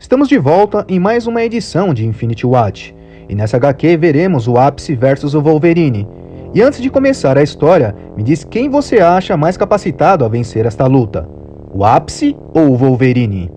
Estamos de volta em mais uma edição de Infinity Watch, e nessa HQ veremos o Ápice versus o Wolverine. E antes de começar a história, me diz quem você acha mais capacitado a vencer esta luta, o Ápice ou o Wolverine?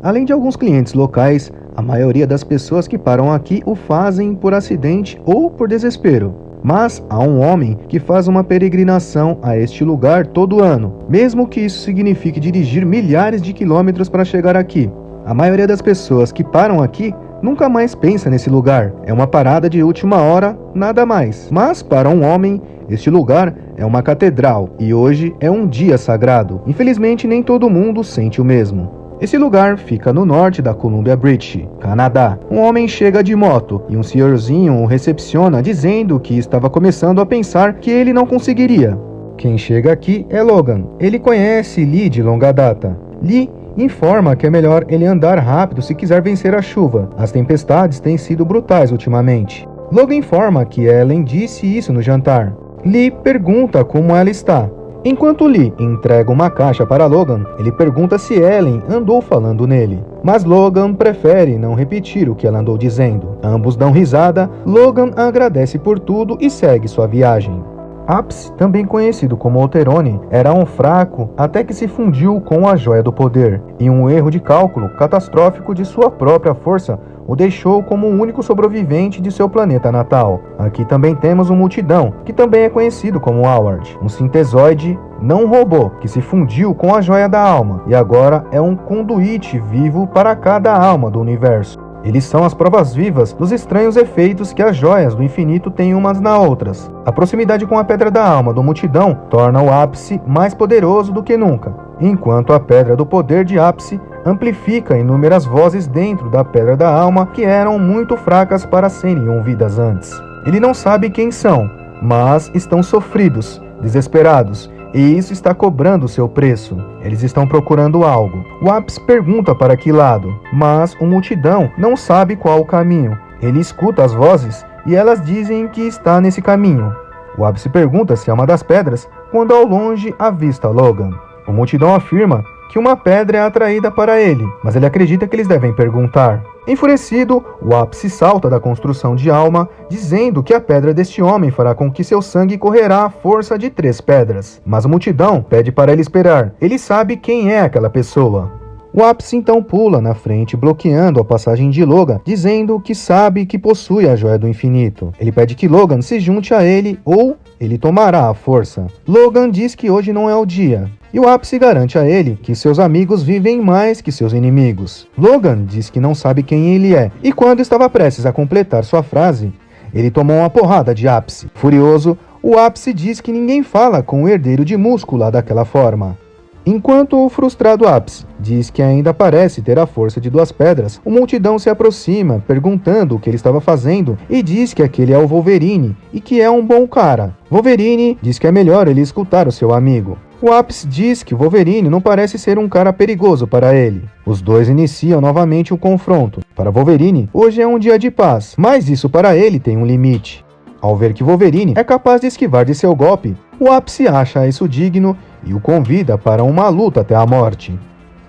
Além de alguns clientes locais, a maioria das pessoas que param aqui o fazem por acidente ou por desespero. Mas há um homem que faz uma peregrinação a este lugar todo ano, mesmo que isso signifique dirigir milhares de quilômetros para chegar aqui. A maioria das pessoas que param aqui nunca mais pensa nesse lugar. É uma parada de última hora, nada mais. Mas para um homem, este lugar é uma catedral e hoje é um dia sagrado. Infelizmente, nem todo mundo sente o mesmo. Esse lugar fica no norte da Columbia British, Canadá. Um homem chega de moto e um senhorzinho o recepciona dizendo que estava começando a pensar que ele não conseguiria. Quem chega aqui é Logan. Ele conhece Lee de longa data. Lee informa que é melhor ele andar rápido se quiser vencer a chuva. As tempestades têm sido brutais ultimamente. Logan informa que Ellen disse isso no jantar. Lee pergunta como ela está. Enquanto Lee entrega uma caixa para Logan, ele pergunta se Ellen andou falando nele. Mas Logan prefere não repetir o que ela andou dizendo. Ambos dão risada, Logan agradece por tudo e segue sua viagem. Ápice, também conhecido como Alterone, era um fraco até que se fundiu com a Joia do Poder, e um erro de cálculo catastrófico de sua própria força o deixou como o único sobrevivente de seu planeta natal. Aqui também temos um Multidão, que também é conhecido como Howard, um sintesoide, não um robô, que se fundiu com a Joia da Alma, e agora é um conduíte vivo para cada alma do universo. Eles são as provas vivas dos estranhos efeitos que as joias do infinito têm umas nas outras. A proximidade com a Pedra da Alma do Multidão torna o Ápice mais poderoso do que nunca, enquanto a Pedra do Poder de Ápice amplifica inúmeras vozes dentro da Pedra da Alma que eram muito fracas para serem ouvidas antes. Ele não sabe quem são, mas estão sofridos, desesperados, e isso está cobrando seu preço. Eles estão procurando algo. O Ápice pergunta para que lado, mas o Multidão não sabe qual o caminho. Ele escuta as vozes e elas dizem que está nesse caminho. O Ápice pergunta se é uma das pedras, quando ao longe avista Logan. O Multidão afirma que uma pedra é atraída para ele, mas ele acredita que eles devem perguntar. Enfurecido, o Ápice salta da construção de alma, dizendo que a pedra deste homem fará com que seu sangue correrá à força de 3 pedras. Mas o Multidão pede para ele esperar. Ele sabe quem é aquela pessoa. O Ápice então pula na frente, bloqueando a passagem de Logan, dizendo que sabe que possui a Joia do Infinito. Ele pede que Logan se junte a ele ou ele tomará a força. Logan diz que hoje não é o dia. E o Ápice garante a ele que seus amigos vivem mais que seus inimigos. Logan diz que não sabe quem ele é, e quando estava prestes a completar sua frase, ele tomou uma porrada de Ápice. Furioso, o Ápice diz que ninguém fala com o herdeiro de Múscula daquela forma. Enquanto o frustrado Ápice diz que ainda parece ter a força de 2 pedras, o Multidão se aproxima, perguntando o que ele estava fazendo, e diz que aquele é o Wolverine, e que é um bom cara. Wolverine diz que é melhor ele escutar o seu amigo. O Ápice diz que Wolverine não parece ser um cara perigoso para ele. Os dois iniciam novamente um confronto. Para Wolverine, hoje é um dia de paz, mas isso para ele tem um limite. Ao ver que Wolverine é capaz de esquivar de seu golpe, o Ápice acha isso digno e o convida para uma luta até a morte.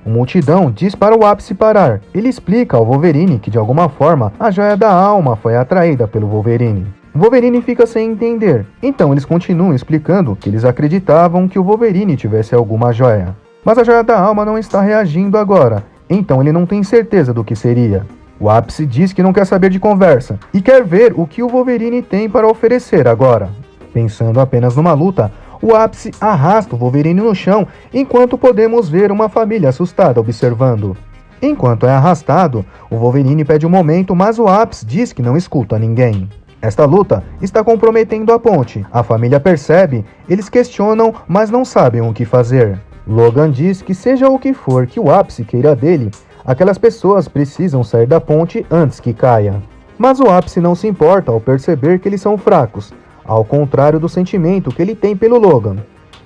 O Multidão diz para o Ápice parar. Ele explica ao Wolverine que de alguma forma a Joia da Alma foi atraída pelo Wolverine. O Wolverine fica sem entender, então eles continuam explicando que eles acreditavam que o Wolverine tivesse alguma joia. Mas a Joia da Alma não está reagindo agora, então ele não tem certeza do que seria. O Ápice diz que não quer saber de conversa e quer ver o que o Wolverine tem para oferecer agora. Pensando apenas numa luta, o Ápice arrasta o Wolverine no chão, enquanto podemos ver uma família assustada observando. Enquanto é arrastado, o Wolverine pede um momento, mas o Ápice diz que não escuta ninguém. Esta luta está comprometendo a ponte. A família percebe, eles questionam, mas não sabem o que fazer. Logan diz que seja o que for que o Ápice queira dele, aquelas pessoas precisam sair da ponte antes que caia. Mas o Ápice não se importa ao perceber que eles são fracos, ao contrário do sentimento que ele tem pelo Logan.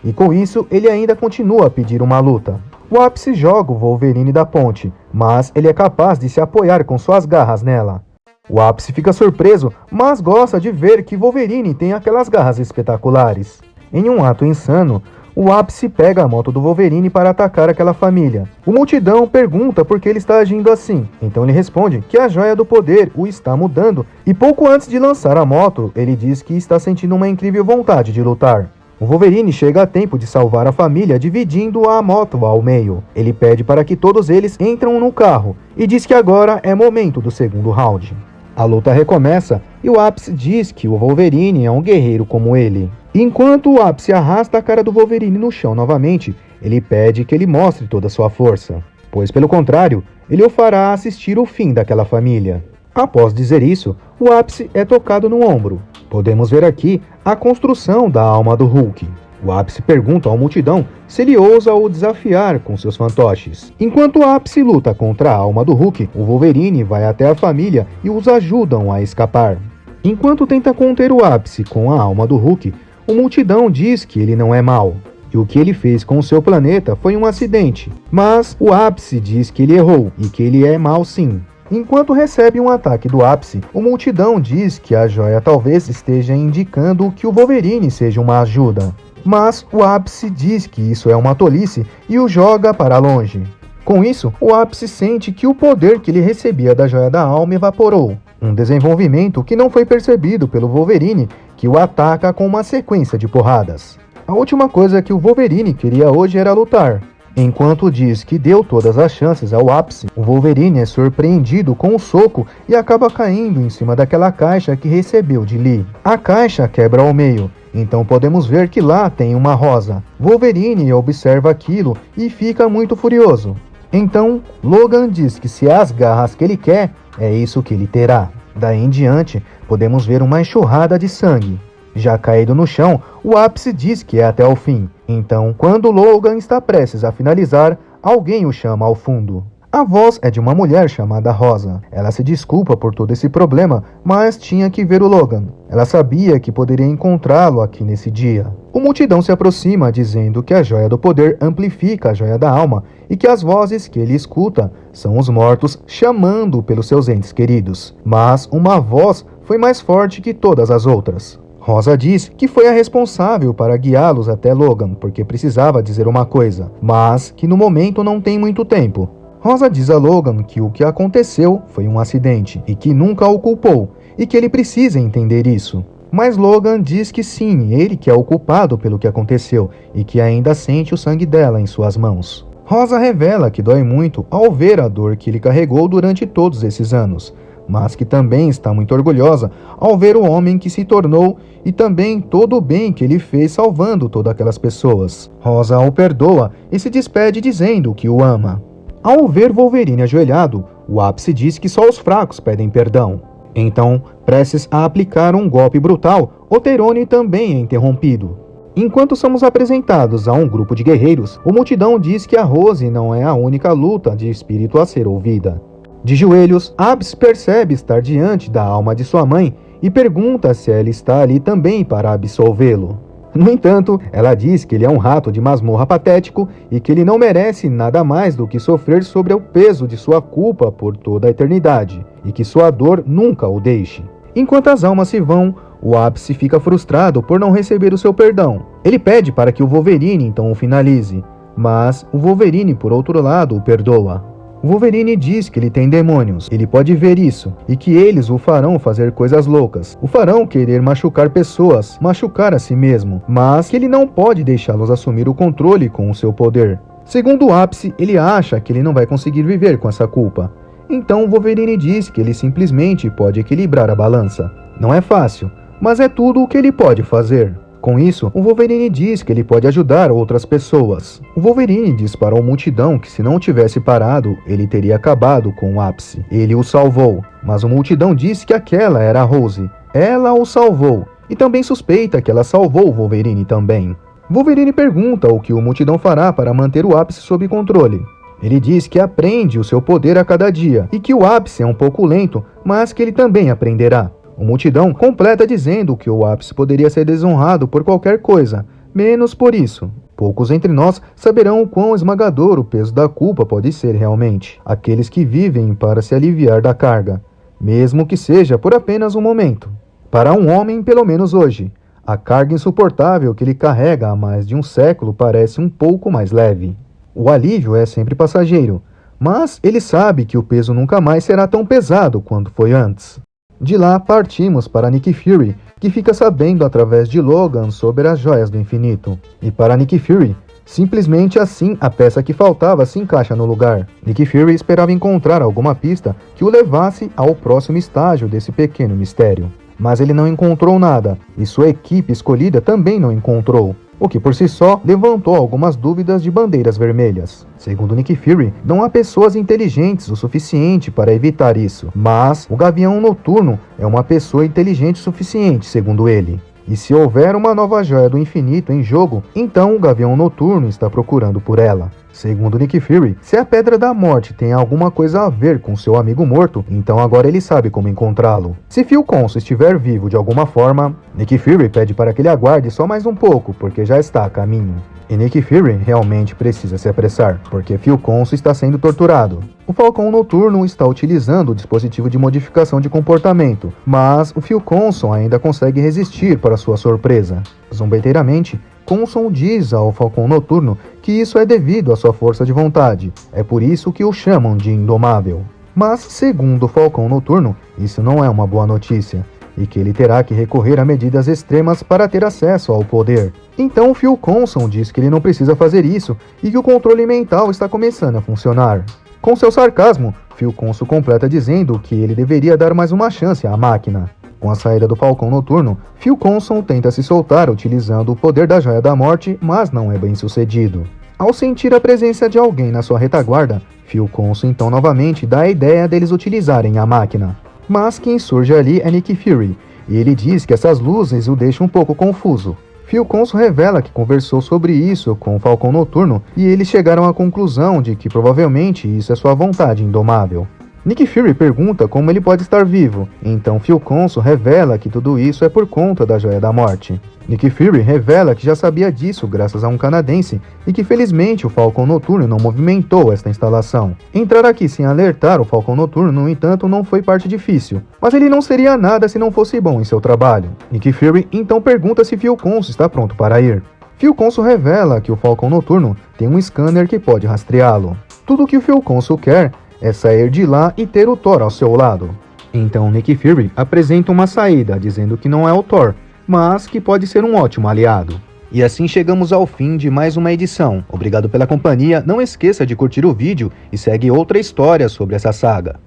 E com isso, ele ainda continua a pedir uma luta. O Ápice joga o Wolverine da ponte, mas ele é capaz de se apoiar com suas garras nela. O Ápice fica surpreso, mas gosta de ver que Wolverine tem aquelas garras espetaculares. Em um ato insano, o Ápice pega a moto do Wolverine para atacar aquela família. O Multidão pergunta por que ele está agindo assim. Então ele responde que a Joia do Poder o está mudando e pouco antes de lançar a moto, ele diz que está sentindo uma incrível vontade de lutar. O Wolverine chega a tempo de salvar a família dividindo a moto ao meio. Ele pede para que todos eles entram no carro e diz que agora é momento do segundo round. A luta recomeça e o Ápice diz que o Wolverine é um guerreiro como ele. Enquanto o Ápice arrasta a cara do Wolverine no chão novamente, ele pede que ele mostre toda a sua força, pois pelo contrário, ele o fará assistir o fim daquela família. Após dizer isso, o Ápice é tocado no ombro. Podemos ver aqui a construção da alma do Hulk. O Ápice pergunta ao Multidão se ele ousa o desafiar com seus fantoches. Enquanto o Ápice luta contra a alma do Hulk, o Wolverine vai até a família e os ajudam a escapar. Enquanto tenta conter o Ápice com a alma do Hulk, o Multidão diz que ele não é mau. E o que ele fez com o seu planeta foi um acidente. Mas o Ápice diz que ele errou e que ele é mau sim. Enquanto recebe um ataque do Ápice, o Multidão diz que a joia talvez esteja indicando que o Wolverine seja uma ajuda. Mas o Ápice diz que isso é uma tolice e o joga para longe. Com isso, o Ápice sente que o poder que ele recebia da Joia da Alma evaporou. Um desenvolvimento que não foi percebido pelo Wolverine, que o ataca com uma sequência de porradas. A última coisa que o Wolverine queria hoje era lutar. Enquanto diz que deu todas as chances ao Ápice, o Wolverine é surpreendido com um soco e acaba caindo em cima daquela caixa que recebeu de Lee. A caixa quebra ao meio, então podemos ver que lá tem uma rosa. Wolverine observa aquilo e fica muito furioso. Então, Logan diz que se é as garras que ele quer, é isso que ele terá. Daí em diante, podemos ver uma enxurrada de sangue. Já caído no chão, o Ápice diz que é até o fim. Então, quando Logan está prestes a finalizar, alguém o chama ao fundo. A voz é de uma mulher chamada Rosa. Ela se desculpa por todo esse problema, mas tinha que ver o Logan. Ela sabia que poderia encontrá-lo aqui nesse dia. O Multidão se aproxima dizendo que a Joia do Poder amplifica a Joia da Alma e que as vozes que ele escuta são os mortos chamando pelos seus entes queridos. Mas uma voz foi mais forte que todas as outras. Rosa diz que foi a responsável para guiá-los até Logan, porque precisava dizer uma coisa, mas que no momento não tem muito tempo. Rosa diz a Logan que o que aconteceu foi um acidente e que nunca o culpou, e que ele precisa entender isso. Mas Logan diz que sim, ele que é o culpado pelo que aconteceu e que ainda sente o sangue dela em suas mãos. Rosa revela que dói muito ao ver a dor que ele carregou durante todos esses anos, mas que também está muito orgulhosa ao ver o homem que se tornou e também todo o bem que ele fez salvando todas aquelas pessoas. Rosa o perdoa e se despede dizendo que o ama. Ao ver Wolverine ajoelhado, o Ápice diz que só os fracos pedem perdão. Então, prestes a aplicar um golpe brutal, o Terone também é interrompido. Enquanto somos apresentados a um grupo de guerreiros, o Multidão diz que a Rose não é a única luta de espírito a ser ouvida. De joelhos, Ápice percebe estar diante da alma de sua mãe e pergunta se ela está ali também para absolvê-lo. No entanto, ela diz que ele é um rato de masmorra patético e que ele não merece nada mais do que sofrer sobre o peso de sua culpa por toda a eternidade, e que sua dor nunca o deixe. Enquanto as almas se vão, o Ápice fica frustrado por não receber o seu perdão. Ele pede para que o Wolverine então o finalize, mas o Wolverine, por outro lado, o perdoa. O Wolverine diz que ele tem demônios, ele pode ver isso, e que eles o farão fazer coisas loucas. O farão querer machucar pessoas, machucar a si mesmo, mas que ele não pode deixá-los assumir o controle com o seu poder. Segundo o Ápice, ele acha que ele não vai conseguir viver com essa culpa. Então o Wolverine diz que ele simplesmente pode equilibrar a balança. Não é fácil, mas é tudo o que ele pode fazer. Com isso, o Wolverine diz que ele pode ajudar outras pessoas. O Wolverine diz para a Multidão que se não tivesse parado, ele teria acabado com o Ápice. Ele o salvou, mas o Multidão diz que aquela era a Rose. Ela o salvou, e também suspeita que ela salvou o Wolverine também. Wolverine pergunta o que o Multidão fará para manter o Ápice sob controle. Ele diz que aprende o seu poder a cada dia, e que o Ápice é um pouco lento, mas que ele também aprenderá. O Multidão completa dizendo que o Ápice poderia ser desonrado por qualquer coisa, menos por isso. Poucos entre nós saberão o quão esmagador o peso da culpa pode ser realmente. Aqueles que vivem para se aliviar da carga, mesmo que seja por apenas um momento. Para um homem, pelo menos hoje, A carga insuportável que ele carrega há mais de um século parece um pouco mais leve. O alívio é sempre passageiro, mas ele sabe que o peso nunca mais será tão pesado quanto foi antes. De lá partimos para Nick Fury, que fica sabendo através de Logan sobre as joias do infinito. E para Nick Fury, simplesmente assim a peça que faltava se encaixa no lugar. Nick Fury esperava encontrar alguma pista que o levasse ao próximo estágio desse pequeno mistério. Mas ele não encontrou nada, e sua equipe escolhida também não encontrou, o que por si só levantou algumas dúvidas de bandeiras vermelhas. Segundo Nick Fury, não há pessoas inteligentes o suficiente para evitar isso, mas o Gavião Noturno é uma pessoa inteligente o suficiente, segundo ele. E se houver uma nova joia do infinito em jogo, então o Gavião Noturno está procurando por ela. Segundo Nick Fury, se a Pedra da Morte tem alguma coisa a ver com seu amigo morto, então agora ele sabe como encontrá-lo. Se Phil Coulson estiver vivo de alguma forma, Nick Fury pede para que ele aguarde só mais um pouco, porque já está a caminho. E Nick Fury realmente precisa se apressar, porque Phil Coulson está sendo torturado. O Falcão Noturno está utilizando o dispositivo de modificação de comportamento, mas o Phil Coulson ainda consegue resistir para sua surpresa. Zombeteiramente, Coulson diz ao Falcão Noturno que isso é devido à sua força de vontade, é por isso que o chamam de Indomável. Mas, segundo o Falcão Noturno, isso não é uma boa notícia, e que ele terá que recorrer a medidas extremas para ter acesso ao poder. Então Phil Coulson diz que ele não precisa fazer isso e que o controle mental está começando a funcionar. Com seu sarcasmo, Phil Coulson completa dizendo que ele deveria dar mais uma chance à máquina. Com a saída do Falcão Noturno, Phil Coulson tenta se soltar utilizando o poder da Joia da Morte, mas não é bem sucedido. Ao sentir a presença de alguém na sua retaguarda, Phil Coulson então novamente dá a ideia deles utilizarem a máquina. Mas quem surge ali é Nick Fury, e ele diz que essas luzes o deixam um pouco confuso. Phil Coulson revela que conversou sobre isso com o Falcão Noturno e eles chegaram à conclusão de que provavelmente isso é sua vontade indomável. Nick Fury pergunta como ele pode estar vivo, então Phil Coulson revela que tudo isso é por conta da Joia da Morte. Nick Fury revela que já sabia disso graças a um canadense e que felizmente o Falcão Noturno não movimentou esta instalação. Entrar aqui sem alertar o Falcão Noturno, no entanto, não foi parte difícil, mas ele não seria nada se não fosse bom em seu trabalho. Nick Fury então pergunta se Phil Coulson está pronto para ir. Phil Coulson revela que o Falcão Noturno tem um scanner que pode rastreá-lo. Tudo o que o Phil Coulson quer é sair de lá e ter o Thor ao seu lado. Então Nick Fury apresenta uma saída, dizendo que não é o Thor, mas que pode ser um ótimo aliado. E assim chegamos ao fim de mais uma edição. Obrigado pela companhia, não esqueça de curtir o vídeo e segue outra história sobre essa saga.